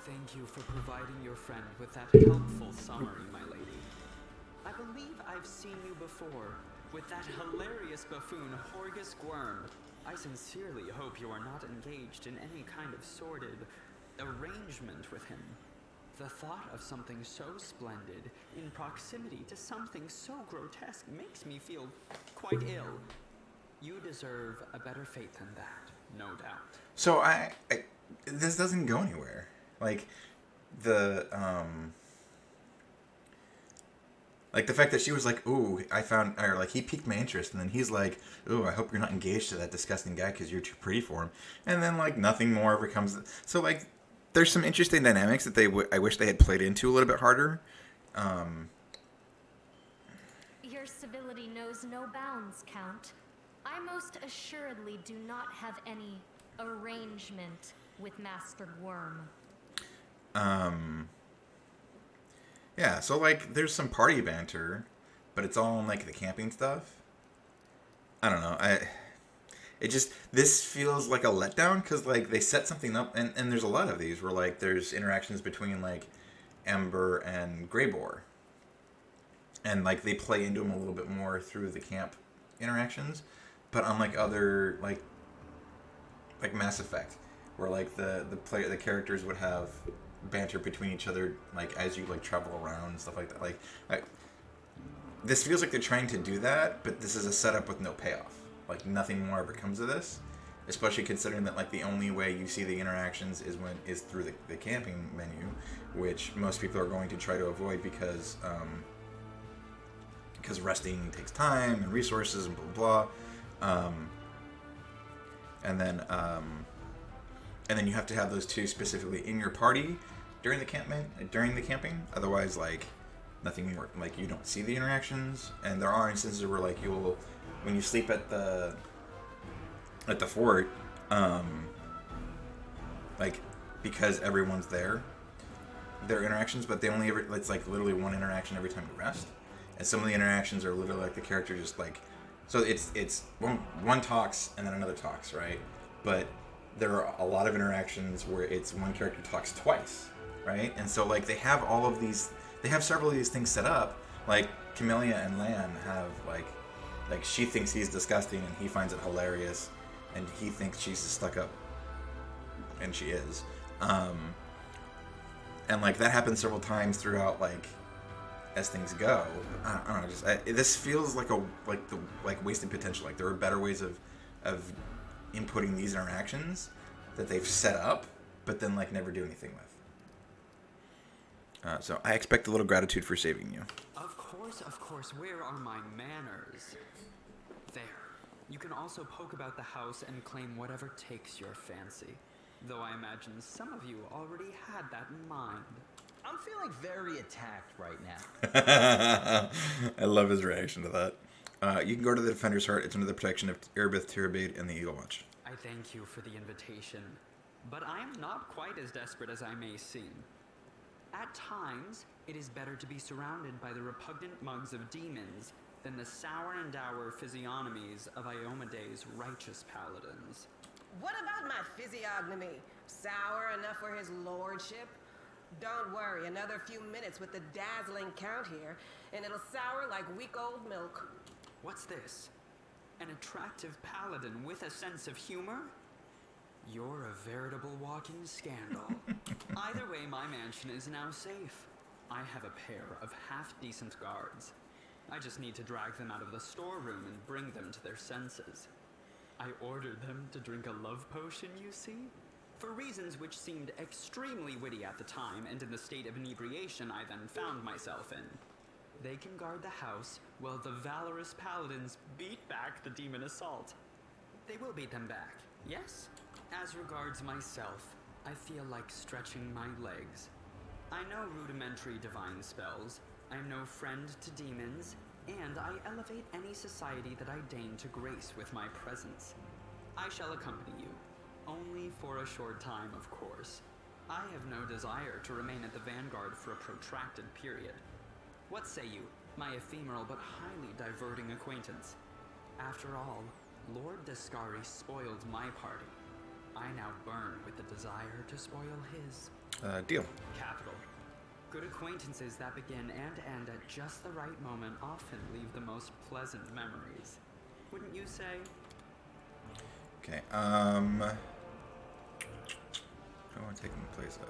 Thank you for providing your friend with that helpful summary, my lady. I believe I've seen you before, with that hilarious buffoon Horgus Gwyrm. I sincerely hope you are not engaged in any kind of sordid arrangement with him. The thought of something so splendid in proximity to something so grotesque makes me feel quite ill. You deserve a better fate than that, no doubt. So this doesn't go anywhere. Like the fact that she was like, "Ooh, I found," or like he piqued my interest, and then he's like, "Ooh, I hope you're not engaged to that disgusting guy because you're too pretty for him," and then like nothing more ever comes. So like, there's some interesting dynamics that I wish they had played into a little bit harder. Your civility knows no bounds, Count. I most assuredly do not have any arrangement with Master Gwyrm. Yeah, so like there's some party banter, but it's all in like the camping stuff. I don't know. This feels like a letdown because like they set something up, and there's a lot of these where like there's interactions between like Ember and Greyboar, and like they play into them a little bit more through the camp interactions, but unlike other like Mass Effect, where like the characters would have banter between each other like as you like travel around and stuff like that. This feels like they're trying to do that, but this is a setup with no payoff. Like nothing more ever comes of this, especially considering that like the only way you see the interactions is through the camping menu, which most people are going to try to avoid because resting takes time and resources and blah blah. And then you have to have those two specifically in your party during the camping. Otherwise, like nothing works. Like you don't see the interactions, and there are instances where like when you sleep at the fort, like because everyone's there interactions, but they only ever it's like literally one interaction every time you rest, and some of the interactions are literally like the character just like so it's one talks and then another talks, right? But there are a lot of interactions where it's one character talks twice, right? And so like they have several of these things set up. Like Camellia and Lan have like she thinks he's disgusting and he finds it hilarious, and he thinks she's stuck up, and she is. And like that happens several times throughout like as things go. I don't know. This feels like wasted potential. Like there are better ways of inputting these interactions that they've set up, but then like never do anything with. So I expect a little gratitude for saving you. Of course. Where are my manners? There. You can also poke about the house and claim whatever takes your fancy. Though I imagine some of you already had that in mind. I'm feeling very attacked right now. I love his reaction to that. You can go to the Defender's Heart. It's under the protection of Erebith, Tirabade, and the Eagle Watch. I thank you for the invitation, but I am not quite as desperate as I may seem. At times, it is better to be surrounded by the repugnant mugs of demons than the sour and dour physiognomies of Iomede's righteous paladins. What about my physiognomy? Sour enough for his lordship? Don't worry, another few minutes with the dazzling Count here, and it'll sour like week-old milk. What's this? An attractive paladin with a sense of humor? You're a veritable walking scandal. Either way, my mansion is now safe. I have a pair of half-decent guards. I just need to drag them out of the storeroom and bring them to their senses. I ordered them to drink a love potion, you see? For reasons which seemed extremely witty at the time and in the state of inebriation I then found myself in. They can guard the house while the valorous paladins beat back the demon assault. They will beat them back, yes? As regards myself, I feel like stretching my legs. I know rudimentary divine spells, I am no friend to demons, and I elevate any society that I deign to grace with my presence. I shall accompany you, only for a short time, of course. I have no desire to remain at the vanguard for a protracted period. What say you, my ephemeral but highly diverting acquaintance? After all, Lord Descari spoiled my party. I now burn with the desire to spoil his. Deal. Capital. Good acquaintances that begin and end at just the right moment often leave the most pleasant memories. Wouldn't you say? Okay, who I want to take in place of?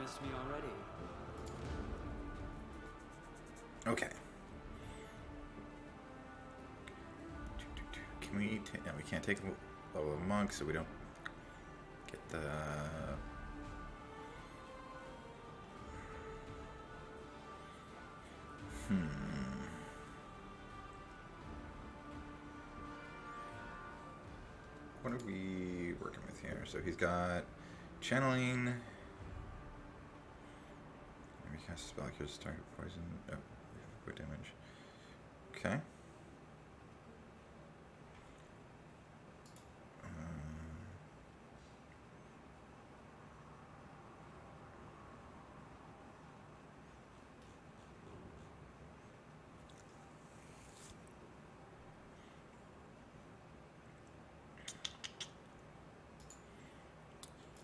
Missed me already. Okay. Can we take... No, we can't take the level of monk, so we don't get the... What are we working with here? So he's got channeling. Maybe cast a spell like yours, target poison. Oh, quick damage. Okay.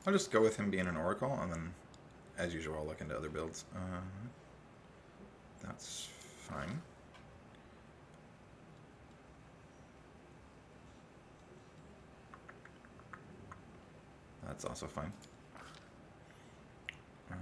I'll just go with him being an oracle, and then, as usual, I'll look into other builds. That's fine. That's also fine. No.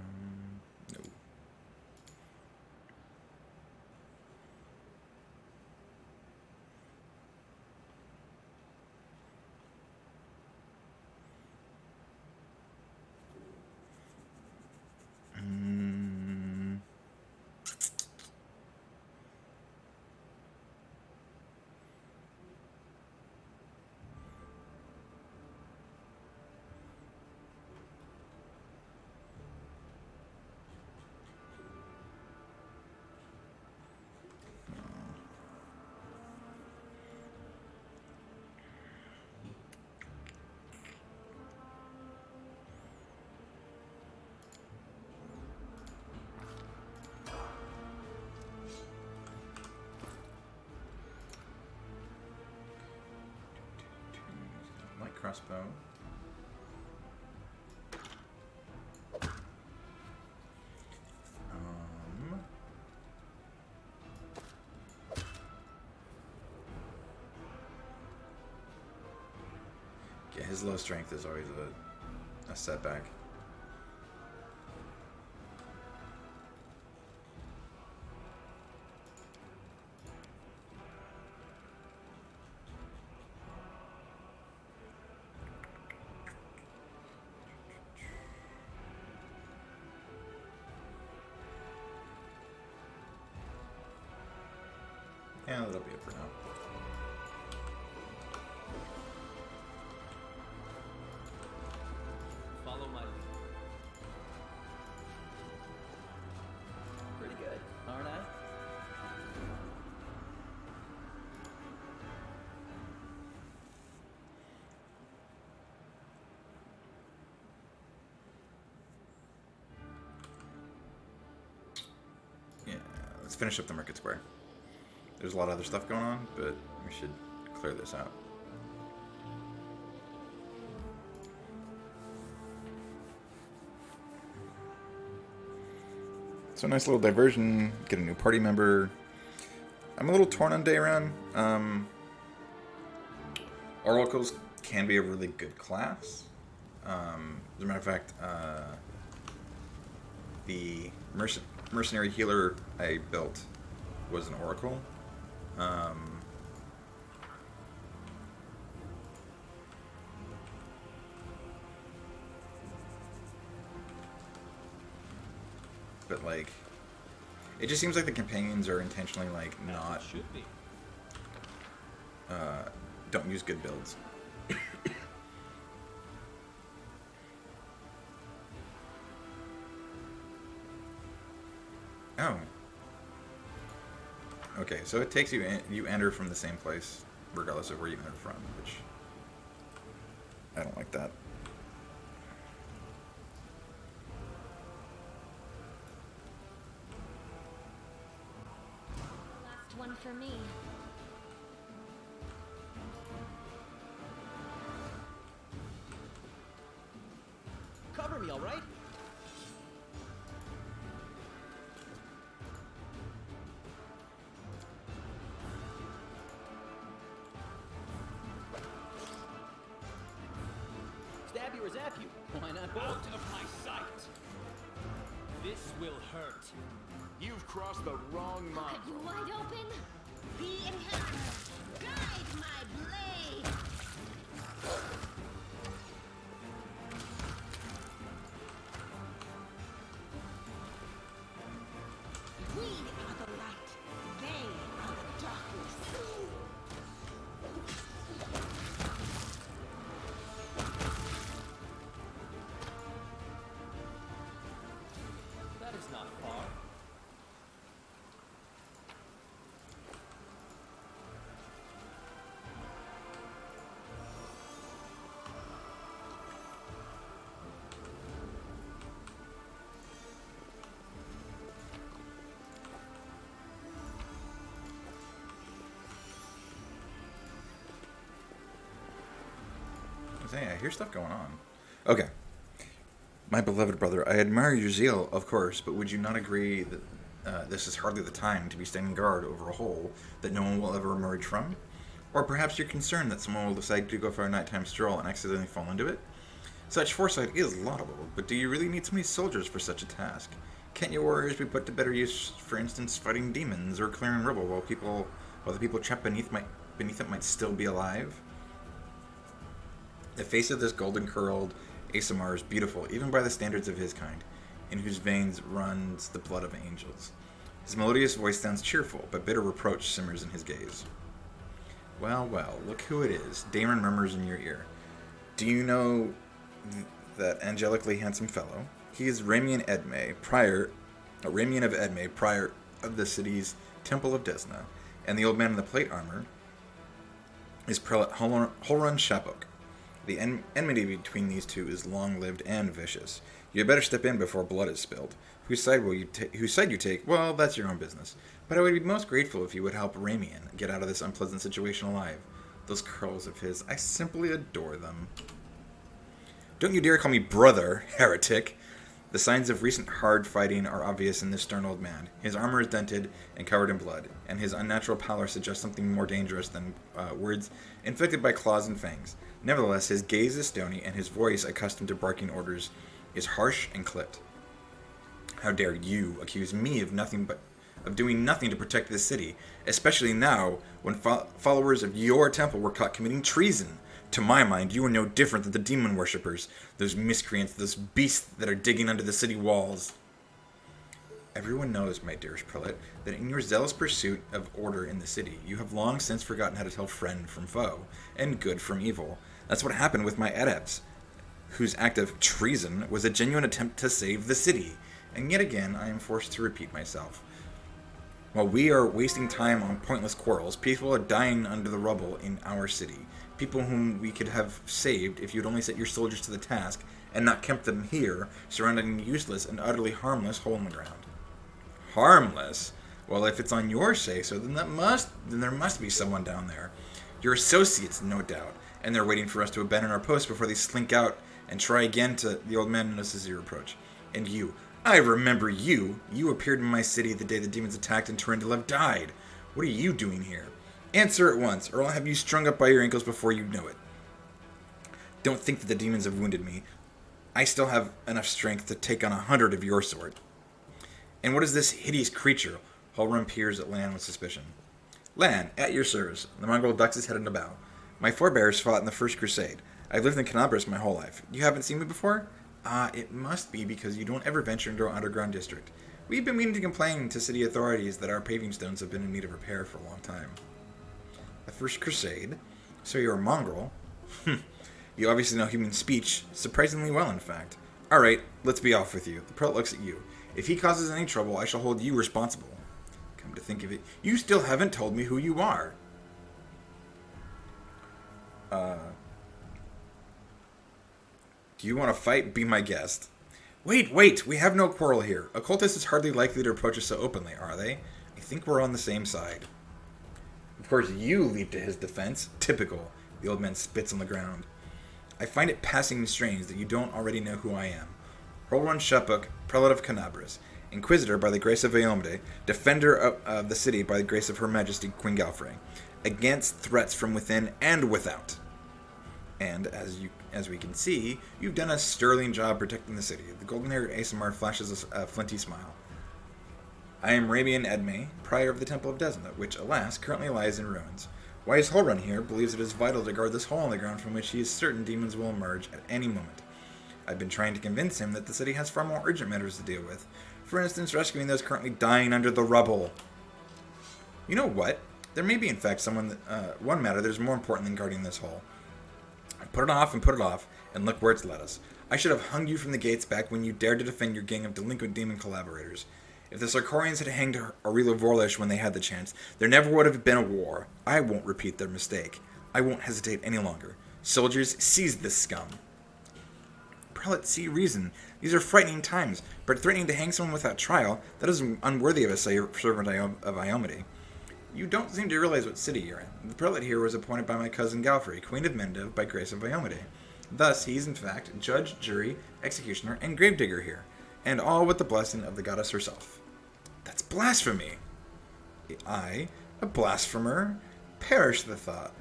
Light crossbow. Yeah, his low strength is always a setback. Yeah, that'll be it for now. Follow my lead. Pretty good, aren't I? Yeah, let's finish up the market square. There's a lot of other stuff going on, but we should clear this out. So nice little diversion, get a new party member. I'm a little torn on Daeran. Oracles can be a really good class. As a matter of fact, the mercenary healer I built was an Oracle. But like, it just seems like the companions are intentionally like not Should be. don't use good builds. Oh. Okay, so it takes you you enter from the same place, regardless of where you enter from, which I don't like that. left one for me. Cover me, all right? Stab you or zap you? Why not both? Out of my sight! This will hurt. You've crossed the wrong Cut mark. you wide open. The inhibitor, guide my blade. We are the light. They are the darkness. That is not far. I hear stuff going on. Okay. My beloved brother, I admire your zeal, of course, but would you not agree that this is hardly the time to be standing guard over a hole that no one will ever emerge from? Or perhaps you're concerned that someone will decide to go for a nighttime stroll and accidentally fall into it? Such foresight is laudable, but do you really need so many soldiers for such a task? Can't your warriors be put to better use, for instance, fighting demons or clearing rubble while the people trapped beneath it might still be alive? The face of this golden-curled Asamar is beautiful, even by the standards of his kind, in whose veins runs the blood of angels. His melodious voice sounds cheerful, but bitter reproach simmers in his gaze. Well, well, look who it is. Daeran murmurs in your ear. Do you know that angelically handsome fellow? He is Ramian of Edme, prior of the city's Temple of Desna, and the old man in the plate armor is Prelate Holrun Shapok. The enmity between these two is long-lived and vicious. You had better step in before blood is spilled. Whose side you take, well, that's your own business. But I would be most grateful if you would help Ramian get out of this unpleasant situation alive. Those curls of his, I simply adore them. Don't you dare call me brother, heretic! The signs of recent hard fighting are obvious in this stern old man. His armor is dented and covered in blood, and his unnatural pallor suggests something more dangerous than words inflicted by claws and fangs. Nevertheless, his gaze is stony, and his voice, accustomed to barking orders, is harsh and clipped. How dare you accuse me of doing nothing to protect this city, especially now when followers of your temple were caught committing treason? To my mind, you are no different than the demon worshippers, those miscreants, those beasts that are digging under the city walls. Everyone knows, my dearest prelate, that in your zealous pursuit of order in the city, you have long since forgotten how to tell friend from foe, and good from evil. That's what happened with my adepts, whose act of treason was a genuine attempt to save the city. And yet again, I am forced to repeat myself. While we are wasting time on pointless quarrels, people are dying under the rubble in our city. People whom we could have saved if you'd only set your soldiers to the task and not kept them here, surrounded in a useless and utterly harmless hole in the ground. Harmless? Well, if it's on your say-so, then there must be someone down there. Your associates, no doubt, and they're waiting for us to abandon our post before they slink out and try again to... The old man notices your approach. And you. I remember you. You appeared in my city the day the demons attacked and Terendelev died. What are you doing here? Answer at once, or I'll have you strung up by your ankles before you know it. Don't think that the demons have wounded me. I still have enough strength to take on 100 of your sort. And what is this hideous creature? Holrun peers at Lan with suspicion. Lan, at your service. The Mongol ducks his head in a bow. My forebears fought in the First Crusade. I've lived in Kenabres my whole life. You haven't seen me before? It must be because you don't ever venture into our underground district. We've been meaning to complain to city authorities that our paving stones have been in need of repair for a long time. The First Crusade? So you're a mongrel? You obviously know human speech, surprisingly well, in fact. Alright, let's be off with you. The prelate looks at you. If he causes any trouble, I shall hold you responsible. Come to think of it, you still haven't told me who you are. Do you want to fight? Be my guest. Wait, we have no quarrel here. A cultist is hardly likely to approach us so openly, are they? I think we're on the same side. Of course, you leap to his defense. Typical. The old man spits on the ground. I find it passing strange that you don't already know who I am. Rolrun Shupuk, Prelate of Kenabres, Inquisitor by the grace of Aeomde, Defender of the city by the grace of Her Majesty Queen Galfrey, against threats from within and without. And as we can see, you've done a sterling job protecting the city. The golden-haired Aasimar flashes a flinty smile. I am Rabian Edme, Prior of the Temple of Desna, which, alas, currently lies in ruins. Wise Holrun here believes it is vital to guard this hole in the ground from which he is certain demons will emerge at any moment. I've been trying to convince him that the city has far more urgent matters to deal with. For instance, rescuing those currently dying under the rubble. You know what? There may be, in fact, one matter that is more important than guarding this hole. I put it off, and look where it's led us. I should have hung you from the gates back when you dared to defend your gang of delinquent demon collaborators. If the Sarkorians had hanged Aurela Vorlish when they had the chance, there never would have been a war. I won't repeat their mistake. I won't hesitate any longer. Soldiers, seize this scum. Prelate, see reason. These are frightening times, but threatening to hang someone without trial, that is unworthy of a servant of Aeomde. You don't seem to realize what city you're in. The prelate here was appointed by my cousin Galfrey, Queen of Mendev, by grace of Aeomde. Thus, he is in fact judge, jury, executioner, and gravedigger here, and all with the blessing of the goddess herself. That's blasphemy! I, a blasphemer? Perish the thought.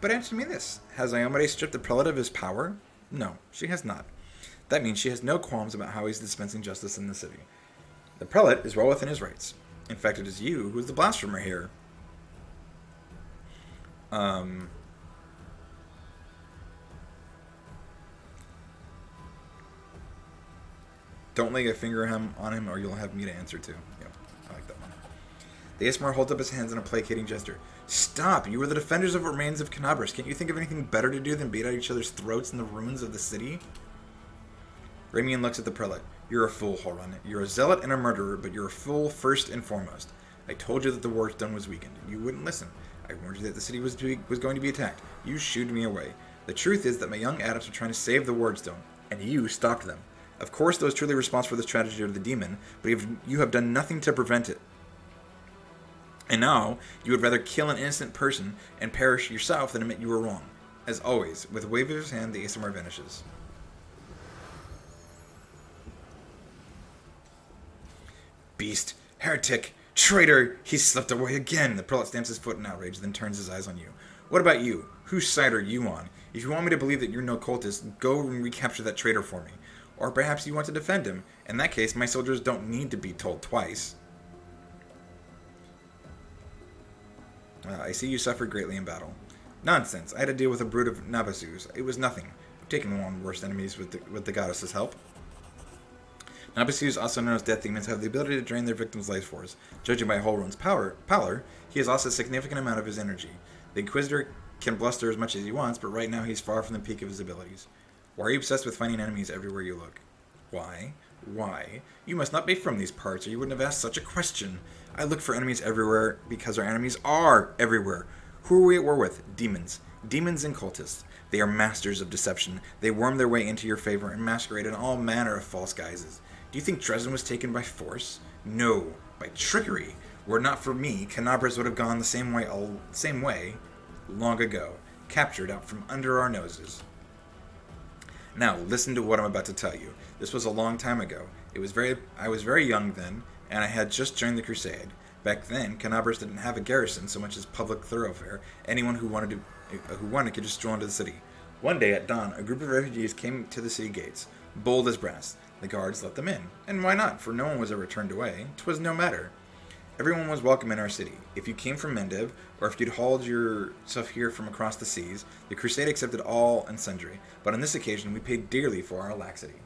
But answer me this. Has Aeomde stripped the prelate of his power? No, she has not. That means she has no qualms about how he's dispensing justice in the city. The prelate is well within his rights. In fact, it is you who is the blasphemer here. Don't lay a finger on him or you'll have me to answer to. Yep, I like that one. The Aasimar holds up his hands in a placating gesture. Stop! You are the defenders of remains of Kenabres. Can't you think of anything better to do than beat out each other's throats in the ruins of the city? Ramian looks at the prelate. You're a fool, Holrun. You're a zealot and a murderer, but you're a fool first and foremost. I told you that the Wardstone was weakened. You wouldn't listen. I warned you that the city was going to be attacked. You shooed me away. The truth is that my young adepts were trying to save the Wardstone, and you stopped them. Of course, those truly responsible for this tragedy are the demon, but you have done nothing to prevent it. And now, you would rather kill an innocent person and perish yourself than admit you were wrong. As always, with a wave of his hand, the Aasimar vanishes. Beast, heretic, traitor, he's slipped away again. The prelate stamps his foot in outrage, then turns his eyes on you. What about you? Whose side are you on? If you want me to believe that you're no cultist, go and recapture that traitor for me. Or perhaps you want to defend him. In that case, my soldiers don't need to be told twice. I see you suffered greatly in battle. Nonsense. I had to deal with a brood of Nabasus. It was nothing. I've taken on worse enemies with the goddess's help. Nabasus, also known as death demons, have the ability to drain their victims' life force. Judging by Holrun's pallor, he has lost a significant amount of his energy. The Inquisitor can bluster as much as he wants, but right now he's far from the peak of his abilities. Why are you obsessed with finding enemies everywhere you look? Why? Why? You must not be from these parts, or you wouldn't have asked such a question. I look for enemies everywhere because our enemies are everywhere. Who are we at war with? Demons. Demons and cultists. They are masters of deception. They worm their way into your favor and masquerade in all manner of false guises. Do you think Dresden was taken by force? No, by trickery. Were it not for me, Kenabres would have gone the same way long ago, captured out from under our noses. Now, listen to what I'm about to tell you. This was a long time ago. I was very young then, and I had just joined the Crusade. Back then, Kenabres didn't have a garrison so much as public thoroughfare. Anyone who wanted could just stroll into the city. One day at dawn, a group of refugees came to the city gates, bold as brass. The guards let them in. And why not? For no one was ever turned away. 'Twas no matter. Everyone was welcome in our city. If you came from Mendev, or if you'd hauled yourself here from across the seas, the Crusade accepted all and sundry. But on this occasion, we paid dearly for our laxity.